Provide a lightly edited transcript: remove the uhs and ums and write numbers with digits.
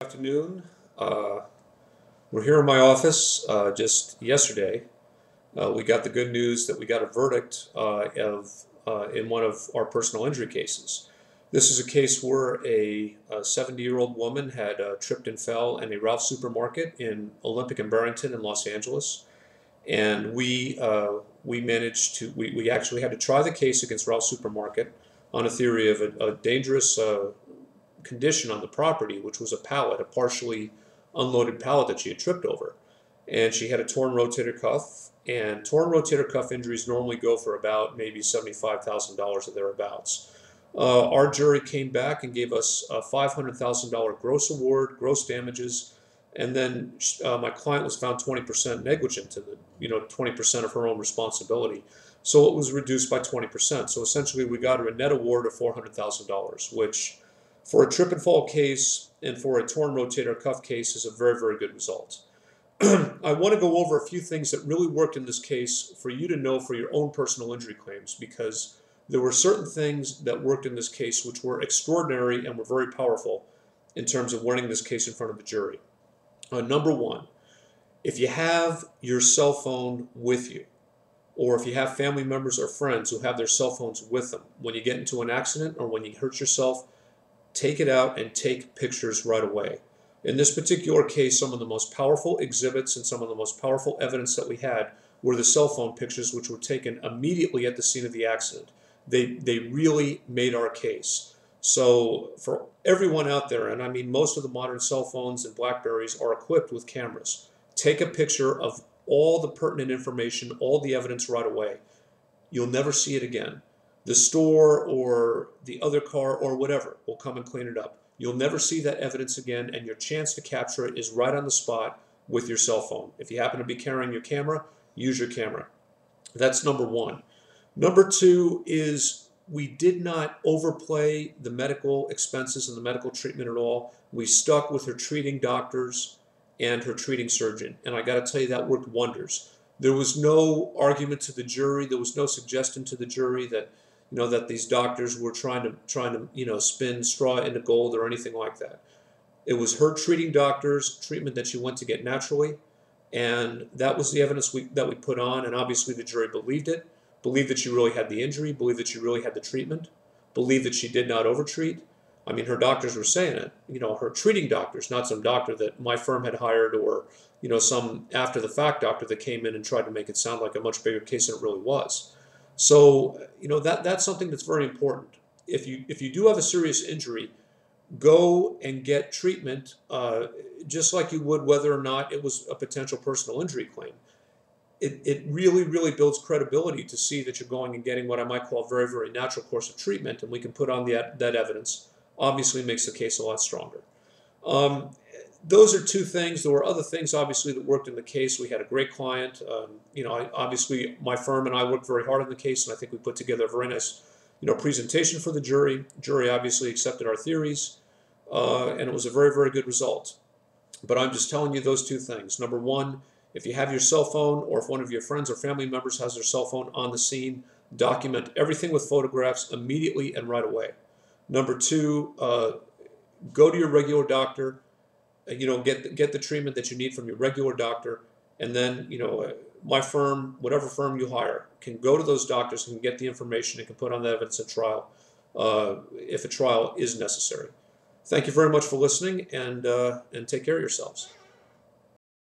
Afternoon. Uh, we're here in my office. Just yesterday, we got the good news that we got a verdict in one of our personal injury cases. This is a case where a 70-year-old woman had tripped and fell in a Ralph's supermarket in Olympic and Barrington in Los Angeles, and we managed to we actually had to try the case against Ralph's supermarket on a theory of a dangerous condition on the property, which was a pallet, a partially unloaded pallet that she had tripped over. And she had a torn rotator cuff, and torn rotator cuff injuries normally go for about maybe $75,000 or thereabouts. Our jury came back and gave us a $500,000 gross award, gross damages, and then my client was found 20% negligent to the 20% of her own responsibility. So it was reduced by 20%. So essentially, we got her a net award of $400,000, which for a trip and fall case and for a torn rotator cuff case is a very, very good result. I want to go over a few things that really worked in this case for you to know for your own personal injury claims, because there were certain things that worked in this case which were extraordinary and were very powerful in terms of winning this case in front of the jury. Number one, if you have your cell phone with you, or if you have family members or friends who have their cell phones with them, when you get into an accident or when you hurt yourself, take it out and take pictures right away. In this particular case, some of the most powerful exhibits and some of the most powerful evidence that we had were the cell phone pictures, which were taken immediately at the scene of the accident. They really made our case. So for everyone out there, and I mean most of the modern cell phones and BlackBerries are equipped with cameras. Take a picture of all the pertinent information, all the evidence right away. You'll never see it again. The store or the other car or whatever will come and clean it up. You'll never see that evidence again, and your chance to capture it is right on the spot with your cell phone. If you happen to be carrying your camera, use your camera. That's number one. Number two is we did not overplay the medical expenses and the medical treatment at all. We stuck with her treating doctors and her treating surgeon, and I got to tell you, that worked wonders. There was no argument to the jury. There was no suggestion to the jury that that these doctors were trying to spin straw into gold or anything like that. It was her treating doctors, treatment that she went to get naturally, and that was the evidence that we put on, and obviously the jury believed it, believed that she really had the injury, believed that she really had the treatment, believed that she did not overtreat. I mean, her doctors were saying it, her treating doctors, not some doctor that my firm had hired or, some after-the-fact doctor that came in and tried to make it sound like a much bigger case than it really was. So, that's something that's very important. If you do have a serious injury, go and get treatment just like you would whether or not it was a potential personal injury claim. It really, really builds credibility to see that you're going and getting what I might call a very, very natural course of treatment, and we can put on that evidence. Obviously makes the case a lot stronger. Those are two things. There were other things, obviously, that worked in the case. We had a great client. Obviously, my firm and I worked very hard on the case, and I think we put together a very nice, presentation for the jury. The jury obviously accepted our theories, and it was a very, very good result. But I'm just telling you those two things. Number one, if you have your cell phone, or if one of your friends or family members has their cell phone on the scene, document everything with photographs immediately and right away. Number two, go to your regular doctor. Get the treatment that you need from your regular doctor, and then my firm, whatever firm you hire, can go to those doctors and get the information and can put on the evidence at trial if a trial is necessary. Thank you very much for listening, and take care of yourselves.